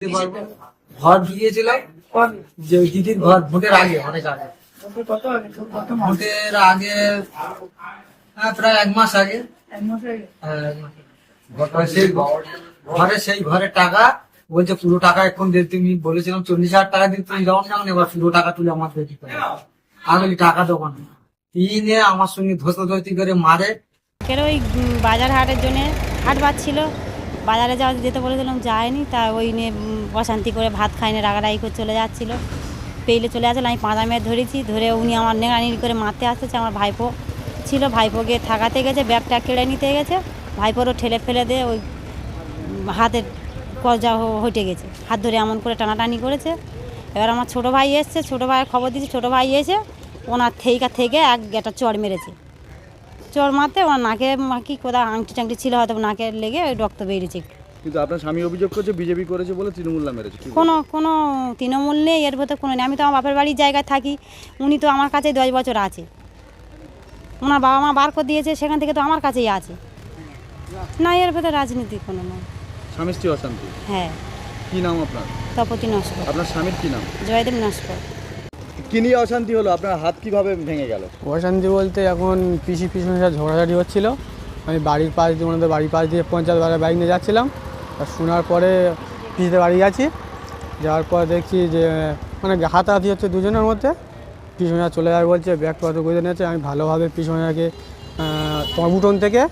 ঘর দিয়েছিলাম যে ওই দিদির ঘর ভোটের আগে, অনেক আগে, ভোটের আগে, হ্যাঁ প্রায় 1 মাস আগে। সেই ঘরের টাকা বলছে পুরো টাকা এখন তুমি বলেছিলাম 40,000 টাকা দিতে, তুমি যাও না, এবার পুরো টাকা তুলে আমার দিতে পারে। আমি বলি টাকা দেবো না, নিয়ে আমার সঙ্গে ধস্তাধস্তি করে মারে। ওই বাজার হাটের জন্য হাট বাজছিল, বাজারে যেতে বলেছিলাম, যায়নি। তা ওই নিয়ে অশান্তি করে ভাত খাইনি, রাগারাগি করে চলে যাচ্ছিলো, পেইলে চলে আসছিলো। আমি 5 মেয়ে ধরেছি, ধরে উনি আমার নেড়ানিড়ি করে মারতে আসতেছে। আমার ভাইপো ছিল, ভাইপোকে থাকাতে গেছে, ব্যাগটা কেড়ে নিতে গেছে, ভাইপোরও ঠেলে ফেলে দিয়ে ওই হাতের কজা হটে গেছে, হাত ধরে এমন করে টানাটানি করেছে। এবার আমার ছোটো ভাই এসছে, ছোটো ভাইয়ের খবর দিয়েছে, ছোটো ভাই এসে ওনার থেকে একটা চড় মেরেছে। চোর মারতে ওর নাকে কি কোথাও আংটি টাংটি ছিল, হয়তো নাকে লেগে ওই রক্ত বেরিয়েছে একটু। কিন্তু আপনার স্বামী অভিযোগ করছে বিজেপি করেছে বলে তৃণমূলরা মেরেছে। কোনো তৃণমূল নেই এর ভেতরে, কোনো নেই। আমি তো আমার বাপের বাড়ির জায়গায় থাকি, উনি তো আমার কাছেই 10 বছর আছে, ওনার বাবা মা বার করে দিয়েছে, সেখান থেকে তো আমার কাছেই আছে। না, এর ভেতরে রাজনীতি কোনো নয়। স্বামী স্ত্রী অশান্তি? হ্যাঁ। কি নাম আপনার? তপতি নস্কর। আপনার স্বামীর কি নাম? জয়দেব নস্কর। কি নিয়ে অশান্তি হলো? আপনার হাত কিভাবে ভেঙে গেল? অশান্তি বলতে এখন পিছনে ঝগড়াঝাটি হচ্ছিল। আমি বাড়ির পাশ দিয়ে, ওনাদের বাড়ির পাশ দিয়ে পঞ্চায়েত বাইক নিয়ে যাচ্ছিলাম। আর শোনার পরে পিসিতে বাড়ি গেছি, যাওয়ার পর দেখছি যে মানে হাতাহাতি হচ্ছে দুজনের মধ্যে। পিছনে চলে যাবে বলছে, ব্যাগ পত্র করে নিয়েছে। আমি ভালোভাবে পিছনেকে তোমার উঠোন থেকে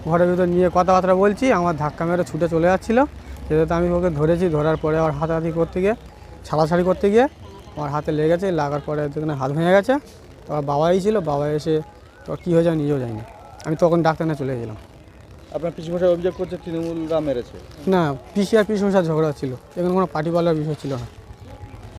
ঘরের ভিতর নিয়ে কথাবার্তা বলছি, আমার ধাক্কা মেরে ছুটে চলে যাচ্ছিলো। সেটাতে আমি ওকে ধরেছি, ধরার পরে আবার হাতাহাতি করতে গিয়ে, ছাড়াছাড়ি করতে গিয়ে আমার হাতে লেগেছে, লাগার পরে যেখানে হাত ভেঙে গেছে। তোমার বাবাই ছিল, বাবা এসে তো কী হয়েছে আমি নিজেও যাইনি, আমি তখন ডাক্তার নিয়ে চলে গেলাম। আপনার পিসিমশাই অভিযোগ করছে তৃণমূলরা মেরেছে? না, পিসি আর পিসিমশাই ঝগড়া ছিল, এখানে কোনো পার্টি পাল্লার বিষয় ছিল না।